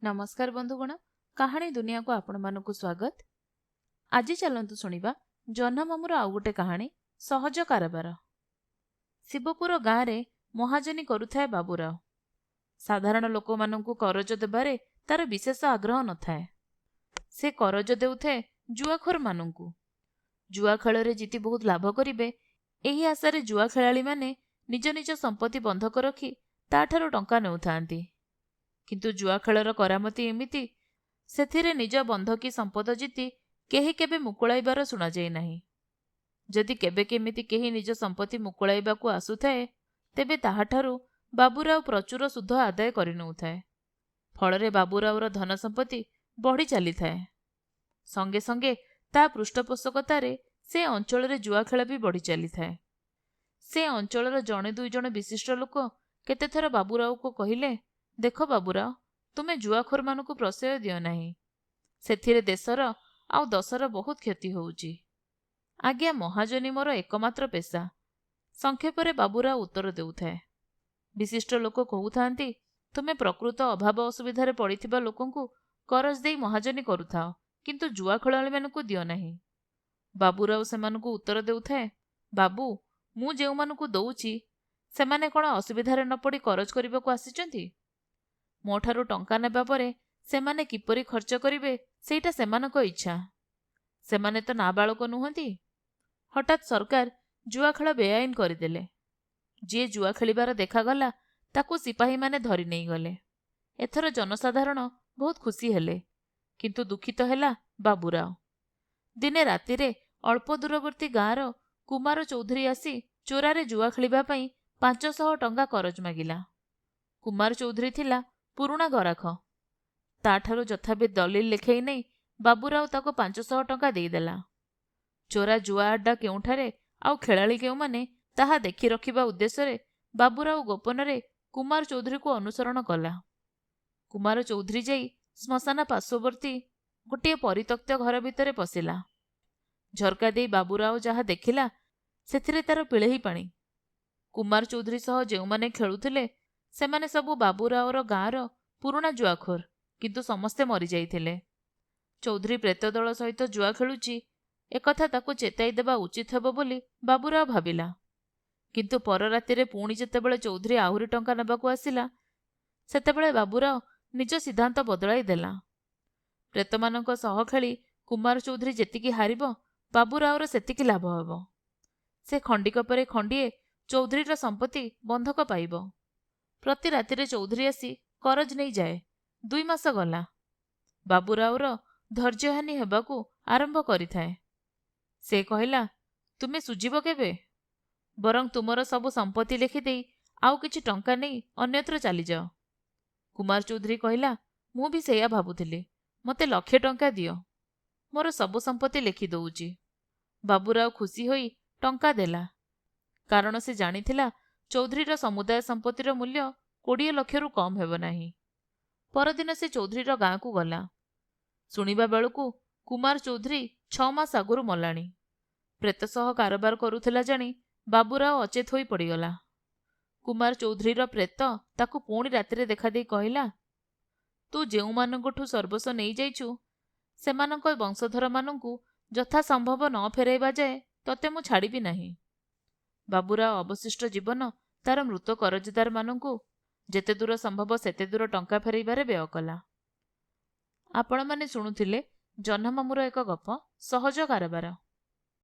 नमस्कार बंधुगण, कहानी दुनिया को आपण मानकु स्वागत। आज चलंतु शुणिबा जह्न मामूर आउ गोटे कहानी सहज कारबार। शिवपुर गाँव में महाजनी करुथाए बाबूराव। साधारण लोक मानकु करज देबारे तार विशेष आग्रह न थाए। से करज देउथे जुआखोर मानकु। जुआ खेल जीति बहुत लाभ करिबे एही आशारे जुआ खेलाड़ी माने निज निज संपत्ति बंधक रखी ताठारो टंका नेउथांती। किंतु जुआ खेलर करामती एमिति सेथिरे निज बंधकी संपद जीति केही केबे मुकुळाइबार शुणा जाय नाही। जदि केबे केमिति केही निज संपत्ति मुकुळाइबाकू आसुथाए तेबे ताहाठारू बाबूराव प्रचुर सुध आदाय करिनउथाए। फलरे बाबूरावर धन संपत्ति बढ़ी चली थाए। संगे संगे ता पृष्ठपोषकतारे से अंचल जुआ खेल भी बढ़ी चली थाए। से अंचलर जणे दुई जण विशिष्ट लोक केतेथर बाबूराव को कहिले, देख बाबूराव, तुमे जुआखोर मानकु प्रश्रय दियो नाही, सेथिरे देशर आउ दशर बहुत क्षति होउची। आज्ञा महाजनी मोर एकमात्र पेशा, संक्षेपरे बाबूराव उत्तर देउथाए। विशिष्ट लोक कहउथांती, तुमे प्रकृत अभाव असुविधारे पड़िथिबा लोकंकु करज देई महाजनी करुथाओ, किंतु जुआ खेलाड़ी मानकु दियो नाही। बाबूराव सेमानकु उत्तर देउथाए, बाबू, मु जेउ मानकु दउची सेमाने कोन असुविधारे न पड़ी करज करिबाकू आसिचंती? मोठारू टंका नेबा परे सेमाने किपरि खर्च करिवे सेटा सेमानक इच्छा। सेमाने तो नाबालक नुहंती। हठात सरकार जुआ खेल बेआईन करदेले। जी जुआ खेलिबार देखागला ताकू सिपाही माने धरी नहीं गले। एथर जनसाधारण बहुत खुशी हेले, किंतु दुखित हेला बाबूराव। दिने रातिरे अल्प दूरवर्ती गाँवर कुमार चौधरी आसी चोरारे जुआ खेलिबा पई 500 टंका करज मागिला। कुमार चौधरी थिला पुरुणा गराख। ताठारो जथाबी दलिल लेखई नहीं बाबूराव ताको 500 टंका देदेला। चोरा जुआ अड्डा केउठारे आउ खेलाड़ी केउ माने ताहा देखि रखिबा उद्देश्य बाबूराव गोपन कुमार चौधरी को अनुसरण कला। कुमार चौधरी जाई श्मशान पार्श्ववर्ती गोटे परित्यक्त घर भितर पशिला। झरका दे बाबूराव जहा देखिला सेथिरे तार पिळेही पानी। कुमार चौधरी सह जेउ माने खेलुथिले सेमाने सबु बाबूरावर गाँवर पुरुणा जुआखोर, किंतु समस्ते मरी जाइथिले। चौधरी प्रेत दल सहित जुआ खेलुची एकथा ताकू चेताई देबा उचित हेबो बोली बाबूराव भाबिला। किंतु पर रातिरे पुणी जेतेबेले चौधरी आहुरी टंका नेबाकू आसिला सेतेबेले बाबूराव निज सिद्धांत बदलाई देला। प्रेतमानक सह खेली कुमार चौधरी जेतिकी हारिबो बाबूरावर सेतिकी लाभ हेबो। से खंडिक परे खंडिए चौधरीर संपत्ति बंधक पाइबो। प्रति रातिरे चौधरी आसी करज नहीं जाए। 2 मास गला। बाबूरावर धैर्यहानि हेबाकू आरंभ करिथाए। से कहिला, तुमे सुझिबो केबे? बरं तुमर सबु संपत्ति लिखिदेई आउ किछि टंका नहीं अन्यत्र चली जाओ। कुमार चौधरी कहिला, मु भी सेया भाबुथिली, मते 1,00,000 टंका दियो, मोर सबु संपत्ति लिखि दउची। बाबूराव खुशी होई टंका देला, कारण से जानिथिला चौधरीर समुदाय संपत्तिर मूल्य 20 लाख रु कम हेबो नाही। परदिन से चौधरीर गाँ को गला। शुणिबा बेलकू कुमार चौधरी 6 मास आगुरु मलाणी। प्रेत सह कारबार करुथिला जानी बाबूराव अचेत होई पड़ीगला। कुमार चौधरीर प्रेत ताकू पुणी रातिरे देखा देई कहिला, तू जेउ मानंकठू सर्वस्व नहीं जाइछु सेमानंक वंशधर मानंकू यथा संभव न फेराइबा जाए तते मु छाड़िबी नाही। बाबूराव अवशिष्ट जीवन तार मृत करजदार मानंकू जेते दूर संभव सेते दूर टंका फेराइबारे व्यय कला। आपण माने शुणुथिले जह्न मामूर एक गप सहज कारबार।